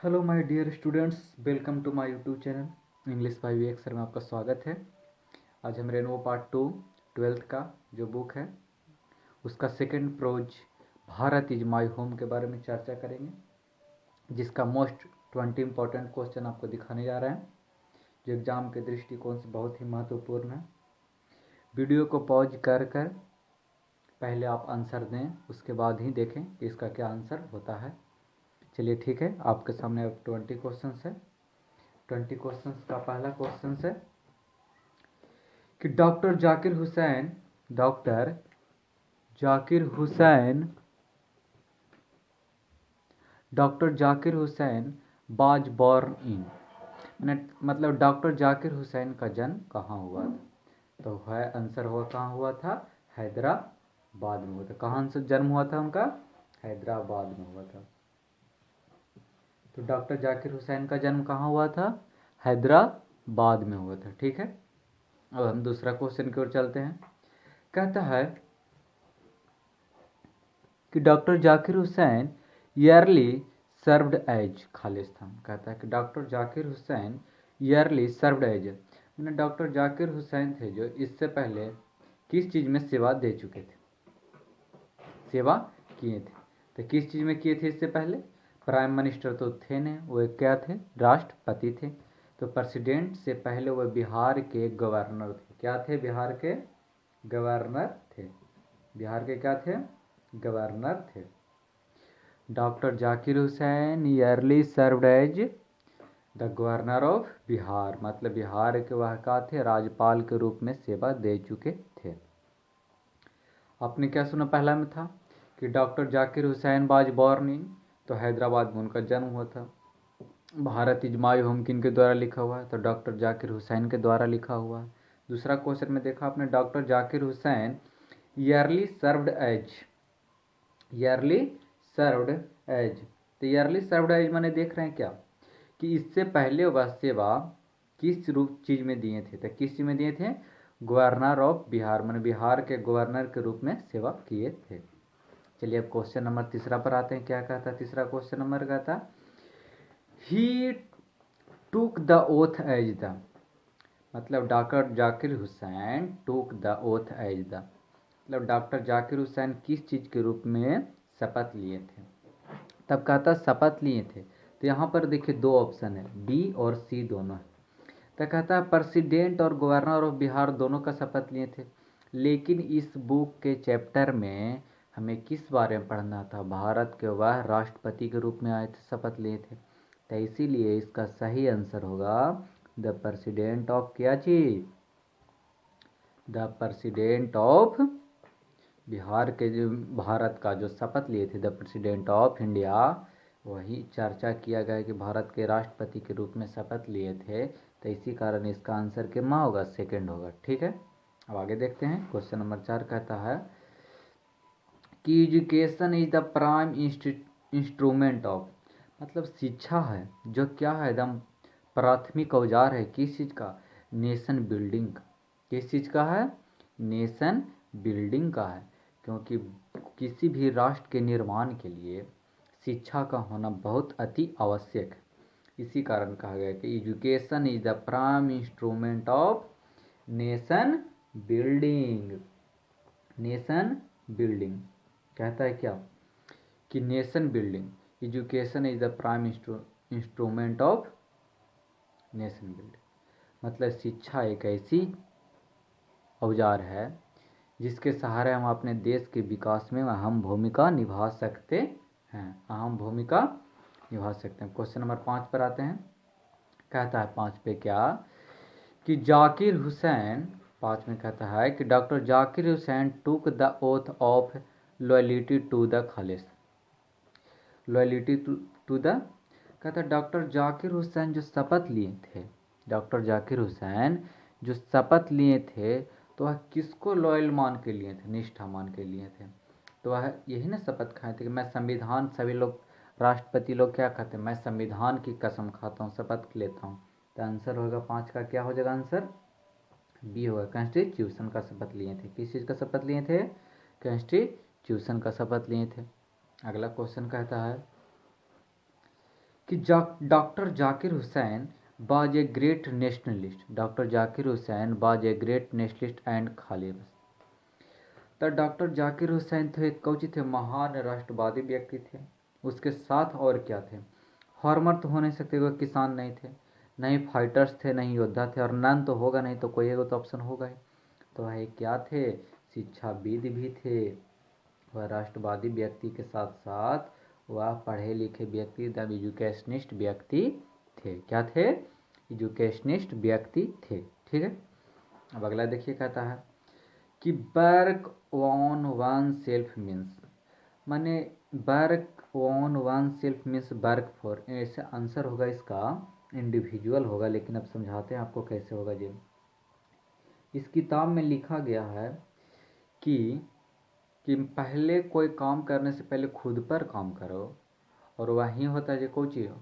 Hello my dear students, welcome to my YouTube channel English 5 sir में आपका स्वागत है। आज हम रेनवो पार्ट 2 ट्वेल्थ का जो बुक है उसका second prose Bharat is my home के बारे में चर्चा करेंगे, जिसका मोस्ट 20 इंपॉर्टेंट क्वेश्चन आपको दिखाने जा रहे हैं जो एग्ज़ाम के दृष्टिकोण से बहुत ही महत्वपूर्ण है। वीडियो को पॉज कर कर पहले आप आंसर दें, उसके बाद ही देखें कि इसका क्या आंसर होता है। चलिए ठीक है, आपके सामने अब 20 क्वेश्चन है। 20 क्वेश्चन का पहला क्वेश्चन है कि डॉक्टर जाकिर हुसैन बाज बॉर्न इन, मतलब डॉक्टर जाकिर हुसैन का जन्म कहाँ हुआ था? तो है आंसर हुआ कहाँ हुआ था? हैदराबाद में हुआ था। कहाँ से जन्म हुआ था उनका? हैदराबाद में हुआ था। तो डॉक्टर जाकिर हुसैन का जन्म कहाँ हुआ था? हैदराबाद में हुआ था। ठीक है, अब हम दूसरा क्वेश्चन की ओर चलते हैं। कहता है कि doctor Zakir Hussain early served as Khalistan. कहता है कि doctor Zakir Hussain early served as, मैंने डॉक्टर जाकिर हुसैन थे जो इससे पहले किस चीज़ में सेवा दे चुके थे, सेवा किए थे। तो किस चीज़ में किए थे इससे पहले? प्राइम मिनिस्टर तो थे नहीं, वो क्या थे? राष्ट्रपति थे। तो प्रेसिडेंट से पहले वो बिहार के गवर्नर थे। क्या थे? बिहार के गवर्नर थे। बिहार के क्या थे? गवर्नर थे। Doctor Zakir Hussain early served as the governor of Bihar, मतलब बिहार के वह क्या थे? राज्यपाल के रूप में सेवा दे चुके थे। आपने क्या सुना? पहला में था कि डॉक्टर जाकिर हुसैन बाज बॉर्न इन, तो हैदराबाद में उनका जन्म हुआ था। भारत इज माय होम किन के द्वारा लिखा हुआ है? तो डॉक्टर जाकिर हुसैन के द्वारा लिखा हुआ है। दूसरा क्वेश्चन में देखा आपने, doctor Zakir Hussain early served as, early served as, तो ईयरली सर्व्ड एज माने देख रहे हैं क्या कि इससे पहले वह सेवा किस रूप चीज़ में दिए थे? तो किस चीज़ में दिए थे? गवर्नर ऑफ बिहार, माने बिहार के गवर्नर के रूप में सेवा किए थे। चलिए अब क्वेश्चन नंबर तीसरा पर आते हैं। क्या कहता है तीसरा क्वेश्चन नंबर? कहता ही took the oath as the, मतलब doctor Zakir Hussain took the oath as the, मतलब डॉक्टर जाकिर हुसैन किस चीज़ के रूप में शपथ लिए थे? तब कहता शपथ लिए थे, तो यहाँ पर देखिए दो ऑप्शन है, बी और सी दोनों है। तो कहता है प्रेसिडेंट और गवर्नर ऑफ बिहार दोनों का शपथ लिए थे, लेकिन इस बुक के चैप्टर में हमें किस बारे में पढ़ना था? भारत के वह राष्ट्रपति के रूप में आए थे, शपथ लिए थे। तो इसीलिए इसका सही आंसर होगा द प्रेसिडेंट ऑफ क्या चीज? द प्रेसिडेंट ऑफ बिहार के जो भारत का जो शपथ लिए थे, द प्रेसिडेंट ऑफ इंडिया, वही चर्चा किया गया कि भारत के राष्ट्रपति के रूप में शपथ लिए थे। तो इसी कारण इसका आंसर कितना होगा? सेकंड होगा। ठीक है, अब आगे देखते हैं। क्वेश्चन नंबर 4 कहता है कि education is the prime instrument of, मतलब शिक्षा है जो क्या है? एकदम प्राथमिक औजार है किस चीज़ का? नेशन बिल्डिंग का। किस चीज़ का है? नेशन बिल्डिंग का है, क्योंकि किसी भी राष्ट्र के निर्माण के लिए शिक्षा का होना बहुत अति आवश्यक है। इसी कारण कहा गया कि education is the prime instrument of nation building. Nation building कहता है क्या कि nation building, education is the prime instrument of nation building, मतलब शिक्षा एक ऐसी औजार है जिसके सहारे हम अपने देश के विकास में अहम भूमिका निभा सकते हैं, अहम भूमिका निभा सकते हैं। क्वेश्चन नंबर 5 पर आते हैं। कहता है 5 पे क्या कि जाकिर हुसैन, 5 में कहता है कि doctor Zakir Hussain took the oath of loyalty to the Khalistan, loyalty to the, कहता है डॉक्टर जाकिर हुसैन जो शपथ लिए थे, डॉक्टर जाकिर हुसैन जो शपथ लिए थे, तो वह किसको लॉयल मान के लिए थे? निष्ठा मान के लिए थे। तो वह यही ना शपथ खाए थे कि मैं संविधान, सभी लोग राष्ट्रपति लोग क्या कहते हैं? मैं संविधान की कसम खाता हूँ, शपथ लेता हूँ। तो आंसर होगा 5 का क्या हो जाएगा? आंसर बी होगा, कॉन्स्टिट्यूशन का शपथ लिए थे। किस चीज़ का शपथ लिए थे? कॉन्स्टिट्यूशन का शपथ लिए थे। अगला क्वेश्चन कहता है कि doctor Zakir Hussain was a great nationalist. Doctor Zakir Hussain was a great nationalist and खाली बस। तो डॉक्टर जाकिर हुसैन थे कौची थे, महान राष्ट्रवादी व्यक्ति थे। उसके साथ और क्या थे, फार्मर तो हो नहीं सकते, कोई किसान नहीं थे, नहीं फाइटर्स थे, नहीं योद्धा थे, और नन तो होगा नहीं, तो कोई एक तो ऑप्शन होगा ही। तो वह क्या थे, शिक्षाविद भी थे। वह राष्ट्रवादी व्यक्ति के साथ साथ वह पढ़े लिखे व्यक्ति, द एजुकेशनिस्ट व्यक्ति थे। क्या थे, एजुकेशनिस्ट व्यक्ति थे। ठीक है, अब अगला देखिए, कहता है कि work on oneself means, माने work on oneself means work for, ऐसे आंसर होगा इसका इंडिविजुअल होगा, लेकिन अब समझाते हैं आपको कैसे होगा जी। इस किताब में लिखा गया है कि पहले कोई काम करने से पहले खुद पर काम करो, और वही होता है जो कोची हो,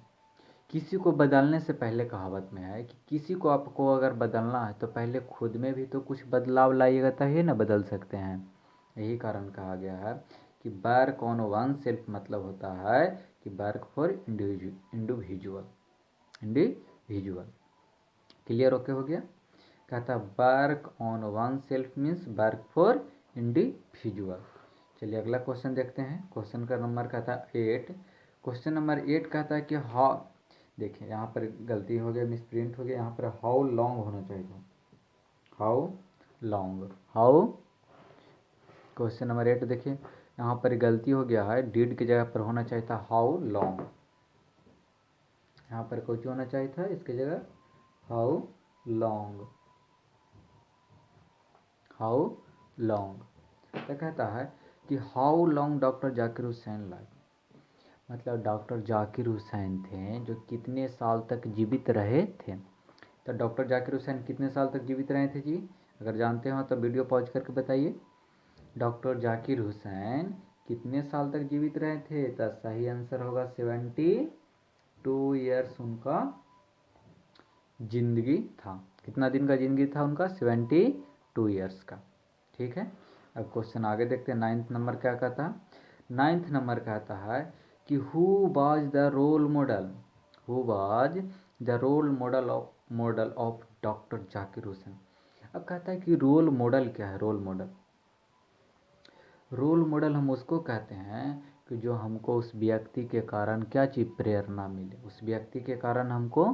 किसी को बदलने से पहले, कहावत में है कि किसी को आपको अगर बदलना है तो पहले खुद में भी तो कुछ बदलाव लाइएगा तभी ना बदल सकते हैं। यही कारण कहा गया है कि वर्क ऑन वन सेल्फ मतलब होता है कि work for individual. Individual clear okay हो गया। कहता work on oneself means work for individual. चलिए अगला क्वेश्चन देखते हैं। क्वेश्चन का नंबर कहता है 8। क्वेश्चन नंबर 8 कहता है कि हाउ, देखिए यहाँ पर गलती हो गया, मिसप्रिंट हो गया, यहाँ पर हाउ लॉन्ग होना चाहिए था, how long, how. Question number 8 देखिए यहाँ पर गलती हो गया है, डिड की जगह पर होना चाहिए था हाउ लॉन्ग, यहाँ पर कुछ होना चाहिए था इसकी जगह हाउ लॉन्ग, हाउ लॉन्ग। क्या कहता है कि how long doctor Zakir Hussain life, मतलब डॉक्टर जाकिर हुसैन थे जो कितने साल तक जीवित रहे थे। तो डॉक्टर जाकिर हुसैन कितने साल तक जीवित रहे थे जी, अगर जानते हो तो वीडियो पॉज करके बताइए। डॉक्टर जाकिर हुसैन कितने साल तक जीवित रहे थे, तो सही आंसर होगा 72 ईयर्स उनका जिंदगी था। कितना दिन का जिंदगी था उनका, 72 ईयर्स का। ठीक है, अब क्वेश्चन आगे देखते हैं। 9th नंबर क्या कहता है, 9th नंबर कहता है कि who was the role model, who was the role model of doctor Zakir Hussain. अब कहता है कि रोल मॉडल क्या है, रोल मॉडल, रोल मॉडल हम उसको कहते हैं कि जो हमको उस व्यक्ति के कारण क्या चीज़ प्रेरणा मिले, उस व्यक्ति के कारण हमको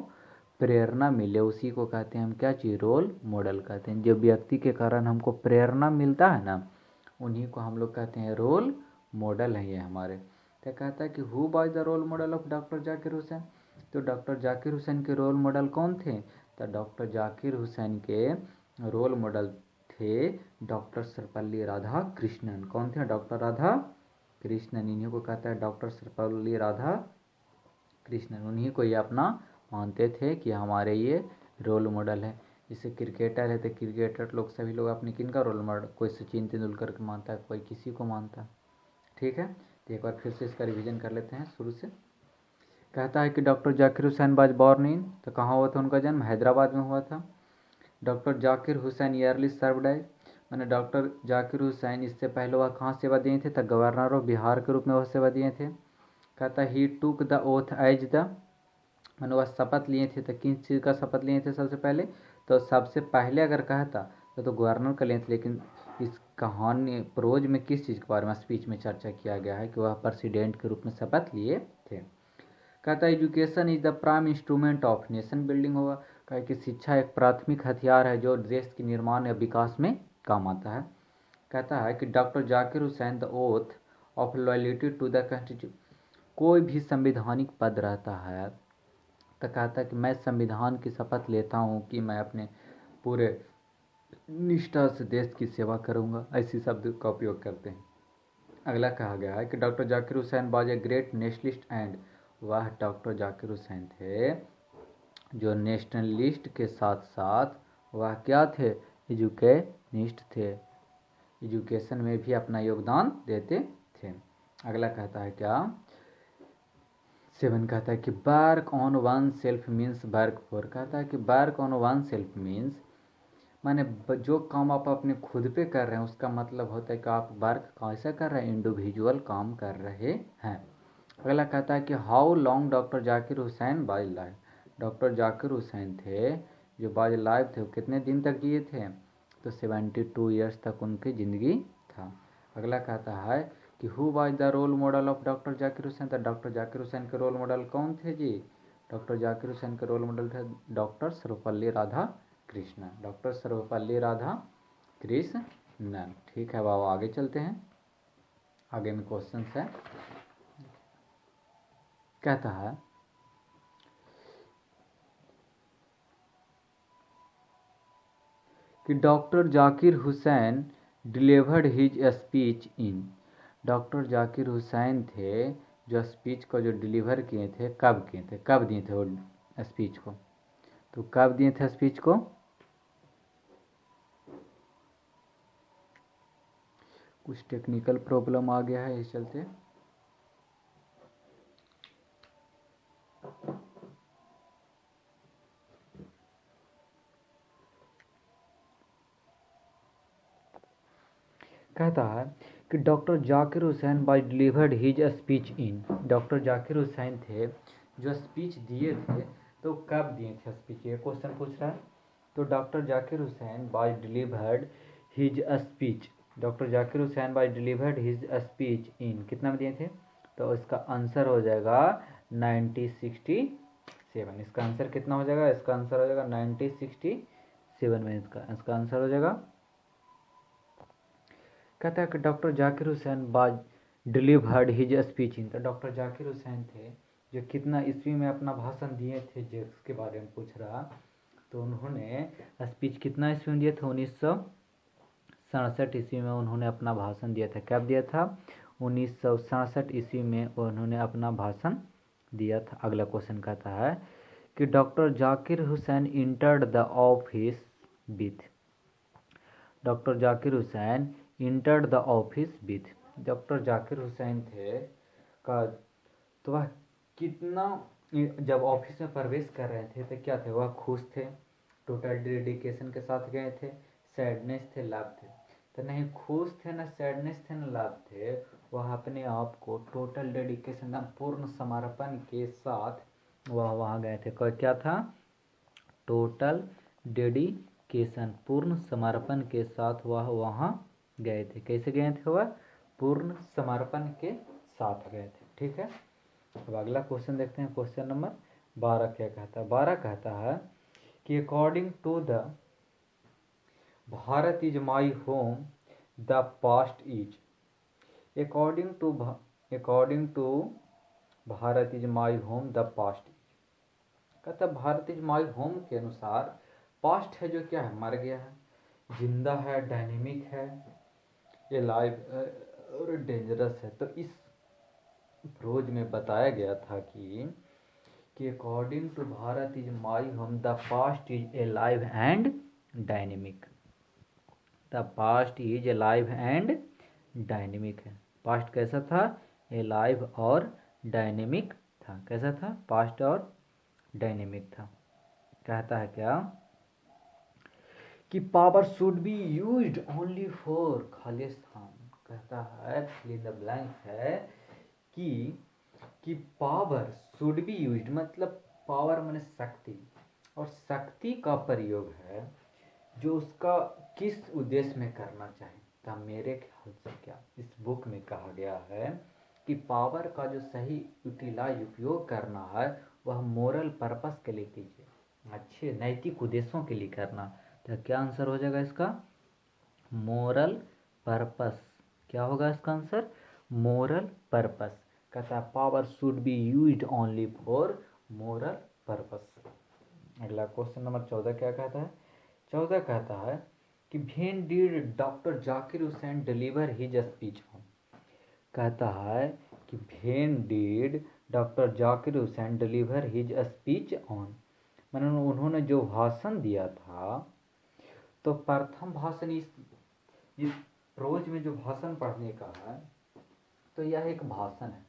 प्रेरणा मिले, उसी को कहते हैं हम क्या चीज़, रोल मॉडल कहते हैं। जो व्यक्ति के कारण हमको प्रेरणा मिलता है ना, उन्हीं को हम लोग कहते हैं रोल मॉडल है ये हमारे। क्या कहता है कि who was the role model of doctor Zakir Hussain, तो डॉक्टर जाकिर हुसैन के रोल मॉडल कौन थे, तो डॉक्टर जाकिर हुसैन के रोल मॉडल थे डॉक्टर सर्वपल्ली राधा कृष्णन। कौन थे, डॉक्टर राधा कृष्णन, इन्हीं को कहता है डॉक्टर सर्वपल्ली राधा कृष्णन। उन्हीं को ये अपना मानते थे कि हमारे ये रोल मॉडल है। जैसे क्रिकेटर है तो क्रिकेटर लोग सभी लोग अपने किन का रोल मॉडल, कोई सचिन तेंदुलकर को मानता है, कोई किसी को मानता है। ठीक है, तो एक बार फिर से इसका रिवीजन कर लेते हैं शुरू से। कहता है कि doctor Zakir Hussain was born in, तो कहाँ हुआ था उनका जन्म, हैदराबाद में हुआ था। Doctor Zakir Hussain early served as, मैंने डॉक्टर जाकिर हुसैन इससे पहले वह कहाँ सेवा दिए थे, तो गवर्नर ऑफ बिहार के रूप में वह सेवा दिए थे। कहता ही took the oath as the, मैंने वह शपथ लिए थे, तो किस चीज़ का शपथ लिए थे सबसे पहले, तो सबसे पहले अगर कहता तो गवर्नर का लिए थे, लेकिन इस कहानी प्रोज में किस चीज़ के बारे में स्पीच में चर्चा किया गया है कि वह प्रेसिडेंट के रूप में शपथ लिए थे। कहता है education is the prime instrument of nation building होगा, कहा कि शिक्षा एक प्राथमिक हथियार है जो देश के निर्माण या विकास में काम आता है। कहता है कि doctor Zakir Hussain the oath of loyalty to the constitution, कोई भी संवैधानिक पद रहता है तो कहता है कि मैं संविधान की शपथ लेता हूँ कि मैं अपने पूरे निष्ठा से देश की सेवा करूँगा, ऐसी शब्द का उपयोग करते हैं। अगला कहा गया है कि doctor Zakir Hussain was a great nationalist and, वह डॉक्टर जाकिर हुसैन थे जो नेशनलिस्ट के साथ साथ वह क्या थे, एजुकेनिस्ट थे, एजुकेशन में भी अपना योगदान देते थे। अगला कहता है क्या, 7 कहता है कि work on oneself means work for, कहता है कि work on oneself means माने जो काम आप अपने खुद पे कर रहे हैं उसका मतलब होता है कि आप वर्क कैसा कर रहे हैं, इंडिविजुअल काम कर रहे हैं। अगला कहता है कि how long doctor Zakir Hussain was live. Doctor Zakir Hussain थे जो वाज लाइव थे वो कितने दिन तक जिए थे, तो 72 ईयर्स तक उनकी ज़िंदगी था। अगला कहता है कि who was the role model of doctor Zakir Hussain. तो डॉक्टर जाकिर हुसैन के रोल मॉडल कौन थे जी, डॉक्टर जाकिर हुसैन के रोल मॉडल थे डॉक्टर सर्वपल्ली राधा कृष्णन, डॉक्टर सर्वपल्ली राधा कृष्णन। ठीक है बाबा, आगे चलते हैं। आगे में क्वेश्चन है, कहता है कि doctor Zakir Hussain delivered his speech in. Doctor Zakir Hussain थे जो स्पीच को जो डिलीवर किए थे, कब किए थे, कब दिए थे वो स्पीच को, तो कब दिए थे स्पीच को। कुछ टेक्निकल प्रॉब्लम आ गया है इस चलते। कहता है कि doctor Zakir Hussain by delivered his speech in. Doctor Zakir Hussain थे जो स्पीच दिए थे, तो कब दिए थे स्पीच, ये क्वेश्चन पूछ रहा है। तो doctor Zakir Hussain by delivered his speech, doctor Zakir Hussain by delivered his speech in कितना में दिए थे, तो इसका आंसर हो जाएगा 1967। इसका आंसर कितना हो जाएगा, इसका आंसर हो जाएगा 1967 में इसका आंसर हो जाएगा। कहता है कि डॉक्टर जाकिर हुसैन बाज डिलीवर्ड हिज स्पीच इन। तो डॉक्टर जाकिर हुसैन थे जो कितना ईस्वी में अपना भाषण दिए थे, जिसके बारे में पूछ रहा, तो उन्होंने स्पीच कितना ईस्वी में दिए थे, 1967 ईस्वी में उन्होंने अपना भाषण दिया था। कब दिया था, 1967 ईस्वी में उन्होंने अपना भाषण दिया था। अगला क्वेश्चन कहता है कि doctor Zakir Hussain entered the office with. Doctor Zakir Hussain entered the office with. Doctor Zakir Hussain थे का, तो वह कितना, जब ऑफिस में प्रवेश कर रहे थे तो क्या थे, वह खुश थे, टोटल डेडिकेशन के साथ गए थे, सैडनेस थे, लाभ थे, तो नहीं खुश थे, ना सैडनेस थे, ना लाभ थे, वह अपने आप को टोटल डेडिकेशन पूर्ण समर्पण के साथ वह वहाँ गए थे। क्या था, टोटल डेडिकेशन पूर्ण समर्पण के साथ वह वहाँ गए थे। कैसे गए थे, वह पूर्ण समर्पण के साथ गए थे। ठीक है, अब अगला क्वेश्चन देखते हैं। क्वेश्चन नंबर 12 क्या कहता है। 12 कहता है कि according to the Bharat is my home the past is. According to Bharat is my home the past is. कहता है भारत इज माई होम के अनुसार पास्ट है जो क्या है, मर गया है, जिंदा है, डायनेमिक है, ये लाइव और डेंजरस है। तो इस प्रोज में बताया गया था कि according to Bharat is my home the past is a live and dynamic. The past is a live and dynamic है। पास्ट कैसा था, ए लाइव और डायनेमिक था। कैसा था, पास्ट और डायनेमिक था। कहता है क्या कि power should be used only for Khalistan. कहता है फिल इन द ब्लैंक है कि पावर शुड बी यूज्ड, मतलब पावर माने शक्ति, और शक्ति का प्रयोग है जो उसका किस उद्देश्य में करना चाहिए। तो मेरे ख्याल से क्या इस बुक में कहा गया है कि पावर का जो सही यूटिलाइज उपयोग करना है वह मोरल पर्पस के लिए कीजिए, अच्छे नैतिक उद्देश्यों के लिए करना। तो क्या आंसर हो जाएगा इसका, मोरल पर्पस। क्या होगा इसका आंसर, मोरल पर्पस। कहता है power should be used only for moral purpose. अगला क्वेश्चन नंबर 14 क्या कहता है। 14 कहता है कि when did doctor Zakir Hussain deliver his speech on. कहता है कि when did doctor Zakir Hussain deliver his speech on, मैंने उन्होंने जो भाषण दिया था, तो प्रथम भाषण इस प्रोज में जो भाषण पढ़ने का है, तो यह एक भाषण है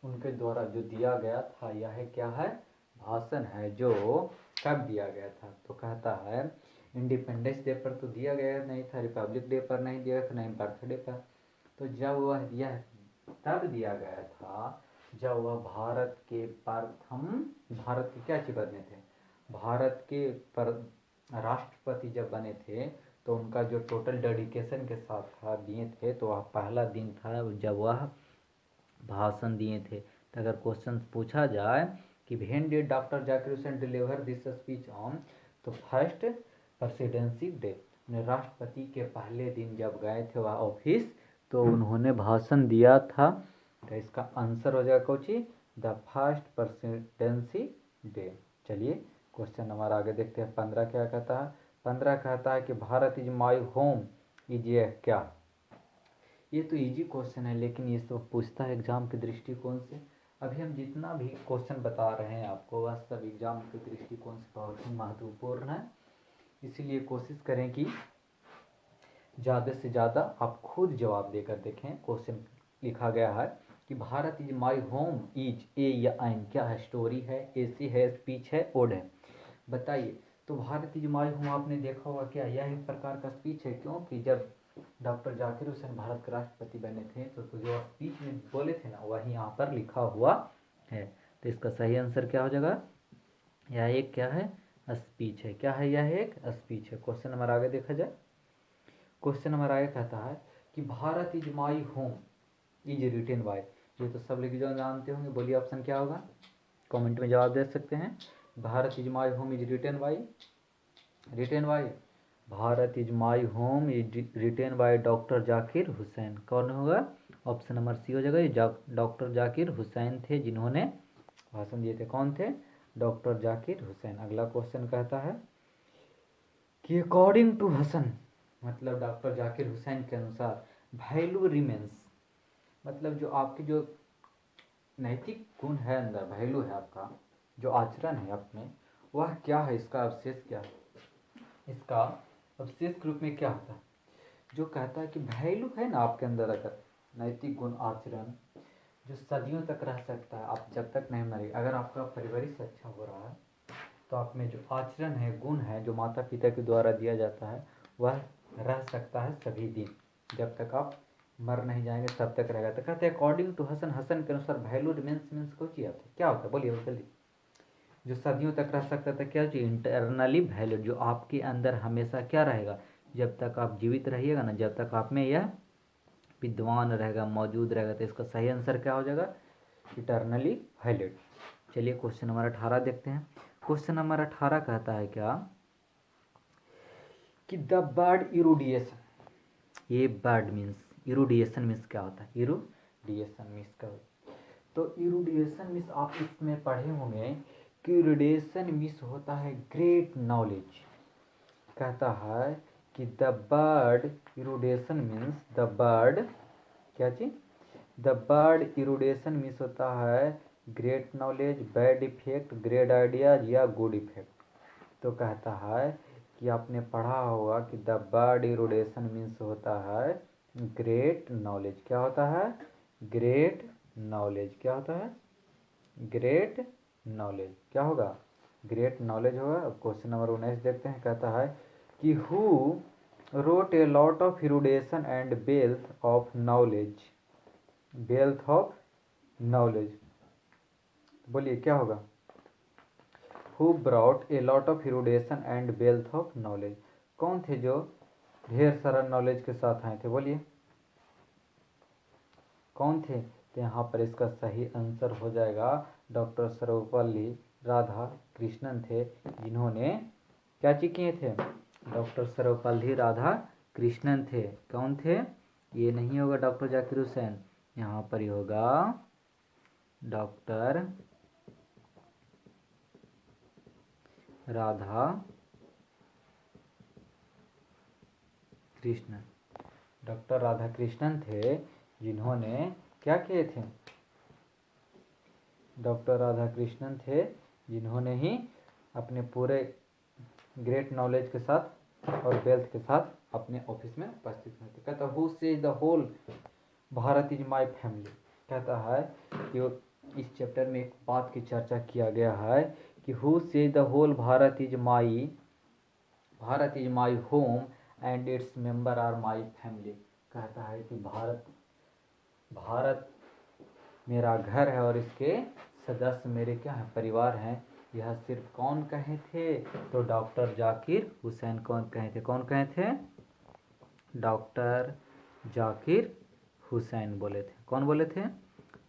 उनके द्वारा जो दिया गया था। यह क्या है, भाषण है जो कब दिया गया था। तो कहता है इंडिपेंडेंस डे पर तो दिया गया नहीं था, रिपब्लिक डे पर नहीं दिया था, नहीं बर्थडे पर। तो जब वह यह तब दिया गया था जब वह भारत के प्रथम, भारत के क्या चीज बने थे, भारत के राष्ट्रपति जब बने थे, तो उनका जो टोटल डेडिकेशन के साथ था दिए थे, तो वह पहला दिन था जब वह भाषण दिए थे। तो अगर क्वेश्चन पूछा जाए कि when did doctor Zakir Hussain deliver this speech on, तो फर्स्ट प्रेसिडेंसी डे, राष्ट्रपति के पहले दिन जब गए थे वह ऑफिस, तो उन्होंने भाषण दिया था। तो इसका आंसर हो जाएगा Kochi, the first presidency day. चलिए क्वेश्चन नंबर आगे देखते हैं। 15 क्या कहता है, 15 कहता है कि Bharat is my home is ये क्या। ये तो इजी क्वेश्चन है, लेकिन ये सब पूछता है एग्जाम के दृष्टिकोण से। अभी हम जितना भी क्वेश्चन बता रहे हैं आपको, वह सब एग्जाम के दृष्टिकोण से बहुत ही महत्वपूर्ण है। इसीलिए कोशिश करें कि ज़्यादा से ज़्यादा आप खुद जवाब देकर देखें। क्वेश्चन लिखा गया है कि Bharat is my home is a या एन, क्या है, स्टोरी है, ऐसी है, स्पीच है, ओड है, बताइए। तो भारत इज माई होम आपने देखा होगा क्या, यह एक प्रकार का स्पीच है, क्योंकि जब डॉक्टर जाकिर हुसैन भारत के राष्ट्रपति बने थे, तो जो स्पीच में बोले थे ना, वही यहाँ पर लिखा हुआ है। तो इसका सही आंसर क्या हो जाएगा, यह एक क्या है, स्पीच है। क्या है, यह एक स्पीच है। क्वेश्चन नंबर आगे देखा जाए। क्वेश्चन नंबर आगे कहता है कि Bharat is my home is written by, ये तो सब लोग जो जानते होंगे, बोलिए ऑप्शन क्या होगा, कमेंट में जवाब दे सकते हैं। Bharat is my home is written by, written by, Bharat is my home is written by doctor Zakir Hussain. कौन होगा, ऑप्शन नंबर सी हो जाएगा। ये डॉक्टर जाकिर हुसैन थे जिन्होंने भाषण दिए थे। कौन थे, डॉक्टर जाकिर हुसैन। अगला क्वेश्चन कहता है कि अकॉर्डिंग टू हसन, मतलब डॉक्टर जाकिर हुसैन के अनुसार, वैल्यू रिमेंस, मतलब जो आपकी जो नैतिक गुण है अंदर, वैल्यू है आपका, जो आचरण है अपने, वह क्या है, इसका अवशेष क्या है, इसका अवशेष के रूप में क्या होता है। जो कहता है कि वैल्यू है ना आपके अंदर, अगर नैतिक गुण आचरण जो सदियों तक रह सकता है, आप जब तक नहीं मरे, अगर आपका परिवेश अच्छा हो रहा है, तो आप में जो आचरण है, गुण है, जो माता पिता के द्वारा दिया जाता है, वह रह सकता है सभी दिन, जब तक आप मर नहीं जाएंगे तब तक रहेगा। तो कहते हैं अकॉर्डिंग टू हसन, हसन के अनुसार वैल्यू रिमेंस मीन्स को क्या होता है, बोलिए जल्दी। जो सदियों तक रह सकता था, क्या चीज, इंटरनली वैल्यू, जो आपके अंदर हमेशा क्या रहेगा, जब तक आप जीवित रहिएगा ना, जब तक आप में यह विद्वान रहेगा, मौजूद रहेगा। तो इसका सही आंसर क्या हो जाएगा, इटर्नली वैलिड। चलिए क्वेश्चन नंबर 18 देखते हैं। क्वेश्चन नंबर 18 कहता है क्या कि द बर्ड इरूडिएशन, ये बर्ड मीन्स, इरूडिएशन मीन्स क्या होता है, इरूडिएशन मीन्स क्या होता है। तो इरूडिएशन मीन्स आप इसमें पढ़े होंगे कि इरूडिएशन मीन्स होता है ग्रेट नॉलेज। कहता है कि the word erudition means, the word क्या चीज, द बर्ड इरूडेशन मीन्स होता है great knowledge, bad effect, great ideas या गुड इफेक्ट। तो कहता है कि आपने पढ़ा होगा कि द बर्ड इरूडेशन मीन्स होता है ग्रेट नॉलेज। क्या होता है, ग्रेट नॉलेज। क्या होता है, ग्रेट नॉलेज। क्या होगा, ग्रेट नॉलेज होगा। क्वेश्चन नंबर 19 देखते हैं। कहता है कि who wrote a lot of erudition and wealth of knowledge, wealth of knowledge, बोलिए क्या होगा, who brought a lot of erudition and wealth of knowledge. कौन थे जो ढेर सारा नॉलेज के साथ आए थे, बोलिए कौन थे। तो यहाँ पर इसका सही आंसर हो जाएगा डॉक्टर सर्वपल्ली राधा कृष्णन थे, जिन्होंने क्या चीज किए थे, डॉक्टर सर्वपल्ली राधा कृष्णन थे। कौन थे, ये नहीं होगा डॉक्टर जाकिर हुसैन, यहाँ पर ही होगा डॉक्टर राधा कृष्णन। डॉक्टर राधा कृष्णन थे जिन्होंने क्या किए थे, डॉक्टर राधा कृष्णन थे जिन्होंने ही अपने पूरे ग्रेट नॉलेज के साथ और वेल्थ के साथ अपने ऑफिस में उपस्थित हुए थे। कहता who says the whole Bharat is my family. कहता है कि इस चैप्टर में एक बात की चर्चा किया गया है कि who says the whole Bharat is my home and its member are my family. कहता है कि भारत मेरा घर है और इसके सदस्य मेरे क्या है, परिवार हैं। यह सिर्फ कौन कहे थे? तो डॉक्टर जाकिर हुसैन कौन कहे थे? कौन कहे थे? डॉक्टर जाकिर हुसैन बोले थे। कौन बोले थे?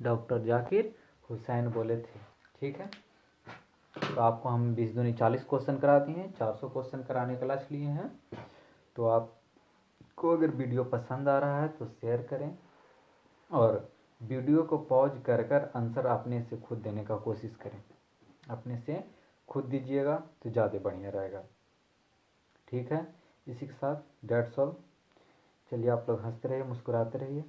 डॉक्टर जाकिर हुसैन बोले थे। ठीक है, तो आपको हम 20 दूनी 40 क्वेश्चन कराते हैं, 400 क्वेश्चन कराने का लक्ष्य लिए हैं। तो आपको अगर वीडियो पसंद आ रहा है तो शेयर करें और वीडियो को पॉज कर कर आंसर अपने से खुद देने का कोशिश करें। अपने से खुद दीजिएगा तो ज़्यादा बढ़िया रहेगा। ठीक है, इसी के साथ डेट्स ऑल। चलिए, आप लोग हंसते रहिए, मुस्कुराते रहिए।